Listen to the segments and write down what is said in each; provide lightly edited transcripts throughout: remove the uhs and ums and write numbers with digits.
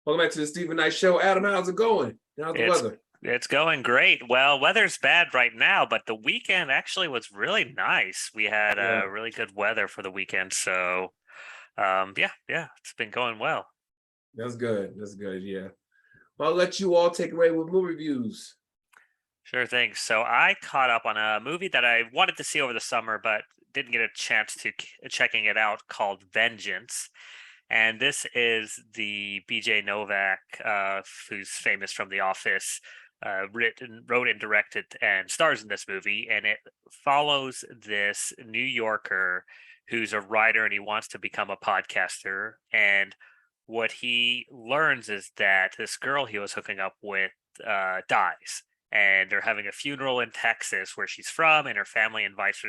Welcome back to the Stephen Knight Show. Adam, how's it going? How's the weather? It's going great. Well, weather's bad right now, but the weekend actually was really nice. We had really good weather for the weekend, so it's been going well. That's good. That's good. Yeah. Well, I'll let you all take away with movie reviews. Sure thing. So I caught up on a movie that I wanted to see over the summer, but didn't get a chance to checking it out, called Vengeance. And this is the BJ Novak, who's famous from The Office, wrote and directed and stars in this movie. And it follows this New Yorker who's a writer and he wants to become a podcaster. And what he learns is that this girl he was hooking up with dies. And they're having a funeral in Texas where she's from, and her family invites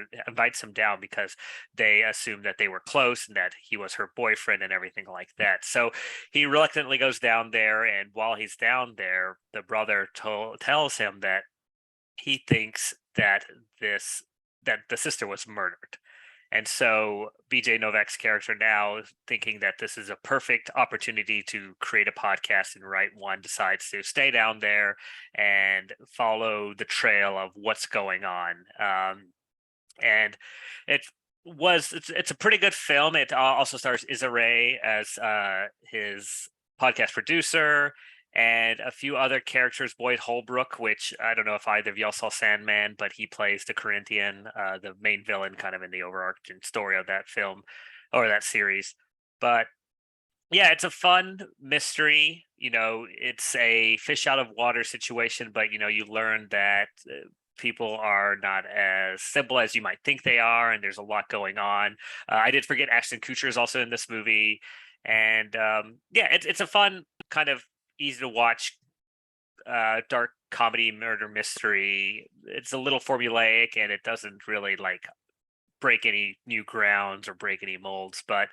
him down because they assume that they were close and that he was her boyfriend and everything like that. So he reluctantly goes down there, and while he's down there, the brother tells him that he thinks that the sister was murdered. And so BJ Novak's character now, thinking that this is a perfect opportunity to create a podcast and write one, decides to stay down there and follow the trail of what's going on. And it's a pretty good film. It also stars Issa Rae as his podcast producer, and a few other characters. Boyd Holbrook, which I don't know if either of y'all saw Sandman, but he plays the Corinthian, the main villain, kind of in the overarching story of that film or that series. But yeah, it's a fun mystery. It's a fish out of water situation, but you learn that people are not as simple as you might think they are, and there's a lot going on. I did forget Ashton Kutcher is also in this movie, and it's a fun kind of easy to watch dark comedy murder mystery. It's a little formulaic and it doesn't really break any new grounds or break any molds, but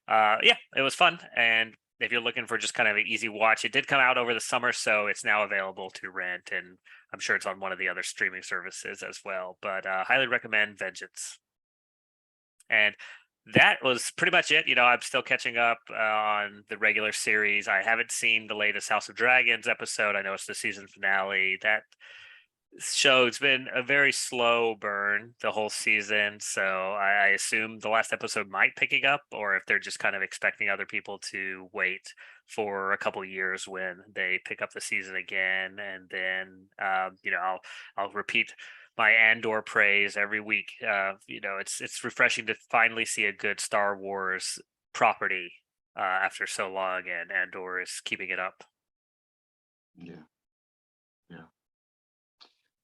it was fun. And if you're looking for just kind of an easy watch, it did come out over the summer, so it's now available to rent, and I'm sure it's on one of the other streaming services as well, but highly recommend Vengeance. And that was pretty much it. I'm still catching up on the regular series. I haven't seen the latest House of Dragons episode. I know it's the season finale. That show's been a very slow burn the whole season. So I assume the last episode might picking up, or if they're just kind of expecting other people to wait for a couple of years when they pick up the season again. And then, I'll repeat my Andor praise every week. It's refreshing to finally see a good Star Wars property after so long, and Andor is keeping it up. Yeah.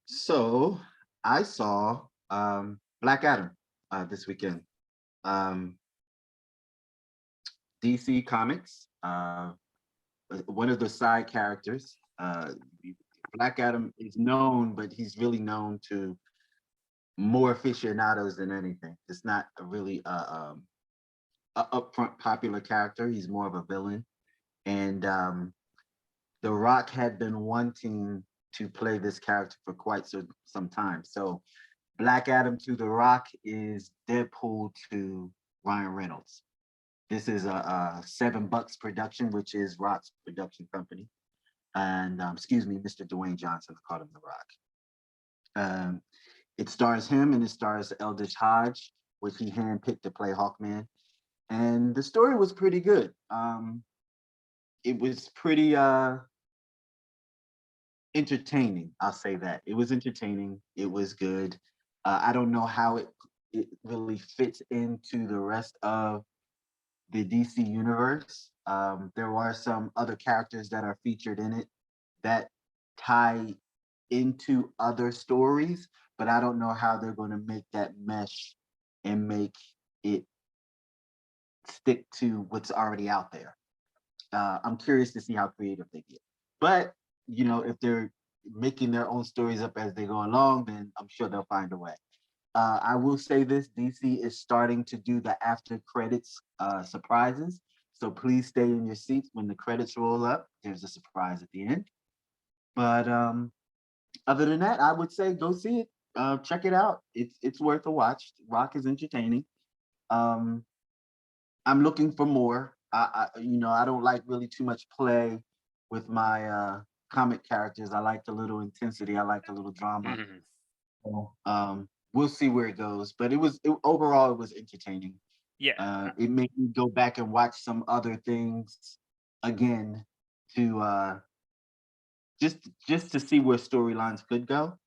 So I saw Black Adam this weekend. DC Comics, one of the side characters. Black Adam is known, but he's really known to more aficionados than anything. It's not a really a upfront popular character. He's more of a villain. And The Rock had been wanting to play this character for quite some time. So Black Adam to The Rock is Deadpool to Ryan Reynolds. This is a $7 production, which is Rock's production company. And Mr. Dwayne Johnson, I called him The Rock. It stars him and it stars Eldridge Hodge, which he handpicked to play Hawkman. And the story was pretty good. It was pretty entertaining, I'll say that. It was entertaining, it was good. I don't know how it really fits into the rest of the DC universe. There are some other characters that are featured in it that tie into other stories, but I don't know how they're going to make that mesh and make it stick to what's already out there. I'm curious to see how creative they get. But, if they're making their own stories up as they go along, then I'm sure they'll find a way. I will say this, DC is starting to do the after credits surprises. So please stay in your seats when the credits roll up. There's a surprise at the end. But other than that, I would say go see it. Check it out. It's worth a watch. Rock is entertaining. I'm looking for more. I don't like really too much play with my comic characters. I like a little intensity. I like a little drama. Mhm. So, we'll see where it goes. But overall, it was entertaining. Yeah. It made me go back and watch some other things again to just to see where storylines could go,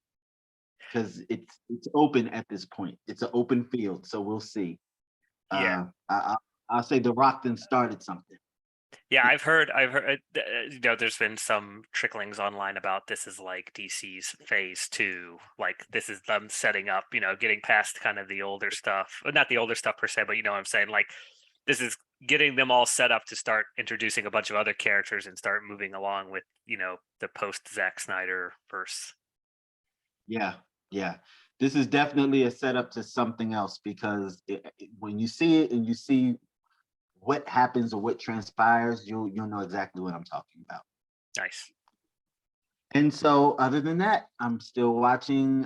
because it's open at this point. It's an open field, so we'll see. Yeah. I'll say The Rock then started something. Yeah, I've heard, there's been some tricklings online about this is like DC's phase two. Like this is them setting up, getting past kind of the older stuff, not the older stuff per se, but you know what I'm saying? Like this is getting them all set up to start introducing a bunch of other characters and start moving along with, the post Zack Snyder verse. Yeah, yeah. This is definitely a setup to something else, because when you see it and you see what happens or what transpires, you'll know exactly what I'm talking about. Nice. And so, other than that, I'm still watching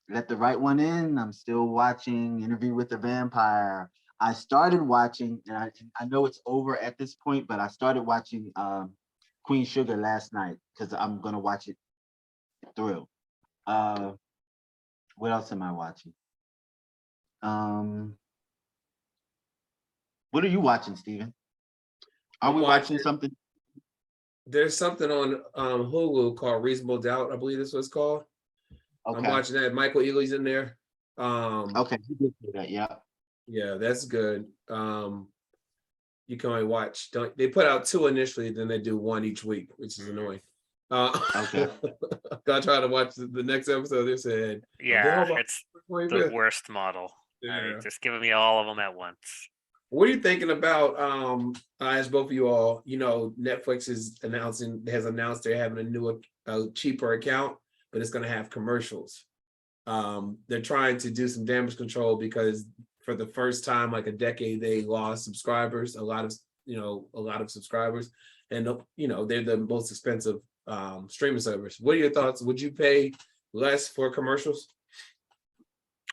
Let the Right One In. I'm still watching Interview with the Vampire. I started watching, and I know it's over at this point, but I started watching Queen Sugar last night because I'm gonna watch it through. What else am I watching? What are you watching, Steven? Are we watching something? There's something on Hulu called Reasonable Doubt, I believe this was called. Okay. I'm watching that. Michael Ealy's in there. Okay, you did do that, yeah. Yeah, that's good. You can only watch. They put out 2 initially, then they do 1 each week, which is annoying. Okay. I tried to watch the next episode. They said, Yeah, it's the worst model. Yeah. Just giving me all of them at once. What are you thinking about? As both of you all, Netflix has announced they're having a new, cheaper account, but it's going to have commercials. They're trying to do some damage control because for the first time, like a decade, they lost subscribers, a lot of subscribers, and they're the most expensive streaming service. What are your thoughts? Would you pay less for commercials?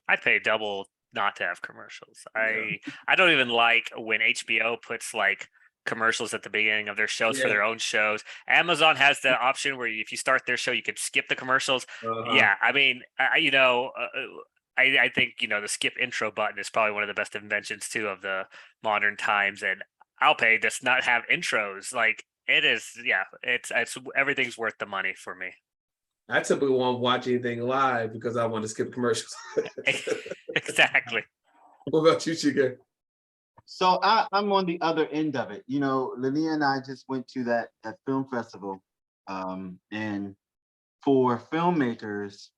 I'd pay double not to have commercials. Yeah. I don't even like when HBO puts like commercials at the beginning of their shows for their own shows. Amazon has the option where if you start their show, you could skip the commercials. Yeah, I mean, I think the skip intro button is probably one of the best inventions too of the modern times, and I'll pay to not have intros. Like it is, yeah, it's everything's worth the money for me. I typically won't watch anything live because I want to skip commercials. Exactly. What about you, Chika? So I'm on the other end of it. Linnea and I just went to that film festival, and for filmmakers,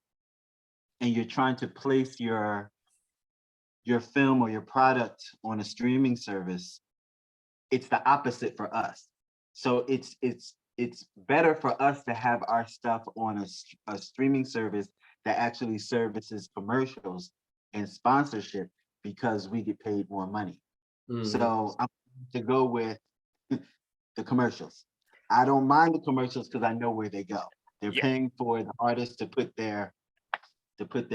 and you're trying to place your film or your product on a streaming service, it's the opposite for us. So it's better for us to have our stuff on a streaming service that actually services commercials and sponsorship, because we get paid more money. So I'm going to go with the commercials. I don't mind the commercials because I know where they go. They're paying for the artists to put their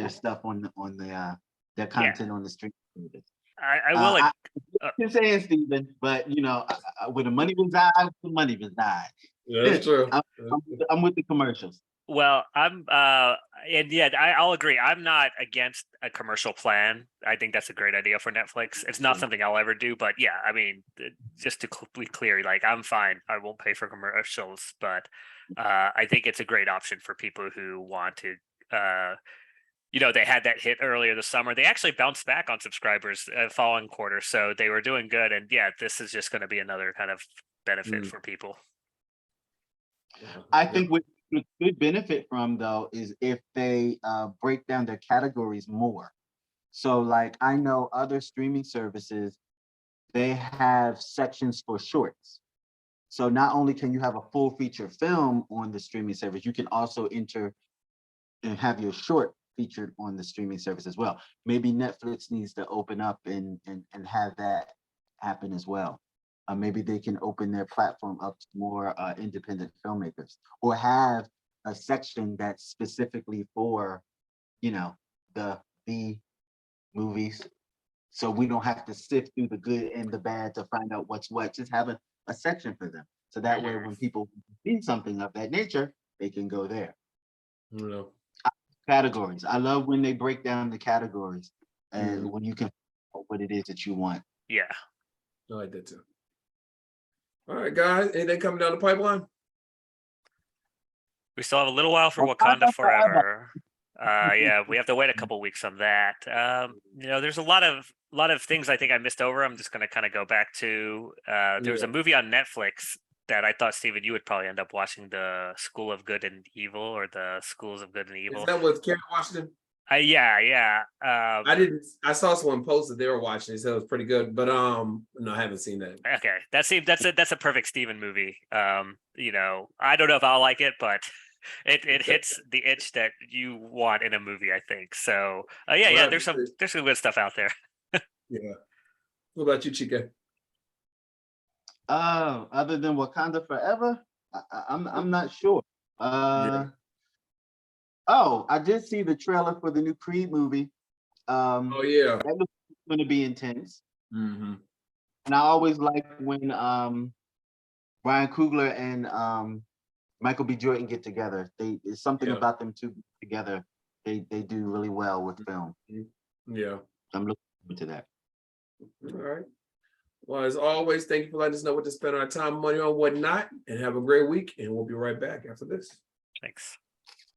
stuff on their content on the streaming service. I will. You're saying, Steven, but where the money resides, the money resides. Yeah, that's true. I'm with the commercials. Well, I'll agree. I'm not against a commercial plan. I think that's a great idea for Netflix. It's not something I'll ever do, but yeah, I mean, just to be clear, like I'm fine. I won't pay for commercials, but I think it's a great option for people who want to. They had that hit earlier this summer. They actually bounced back on subscribers following quarter, so they were doing good. And yeah, this is just going to be another kind of benefit for people. I think what you could benefit from, though, is if they break down their categories more. So, like, I know other streaming services, they have sections for shorts. So not only can you have a full feature film on the streaming service, you can also enter and have your short featured on the streaming service as well. Maybe Netflix needs to open up and have that happen as well. Maybe they can open their platform up to more independent filmmakers, or have a section that's specifically for, the movies. so we don't have to sift through the good and the bad to find out what's what. Just have a section for them. So that way, when people see something of that nature, they can go there. You know. Categories. I love when they break down the categories and when you can find out what it is that you want. Yeah. I like that too. All right, guys. Anything coming down the pipeline? We still have a little while for Wakanda Forever. Yeah, we have to wait a couple weeks on that. There's a lot of things I think I missed over. I'm just going to kind of go back to. There was a movie on Netflix that I thought, Steven, you would probably end up watching, The School of Good and Evil, or The Schools of Good and Evil. Is that with Kerry Washington? Yeah. I saw someone posted they were watching it, so it was pretty good. But no, I haven't seen that. Okay, that's a perfect Steven movie. I don't know if I'll like it, but it hits the itch that you want in a movie, I think. So there's some good stuff out there. Yeah. What about you, Chika? Other than Wakanda Forever, I'm not sure. Oh, I did see the trailer for the new Creed movie. That looks going to be intense. Mm-hmm. And I always like when Ryan Coogler and Michael B. Jordan get together. It's something about them two together. They do really well with film. Yeah. I'm looking forward to that. All right. Well, as always, thank you for letting us know what to spend our time, money on, whatnot, and have a great week. And we'll be right back after this. Thanks.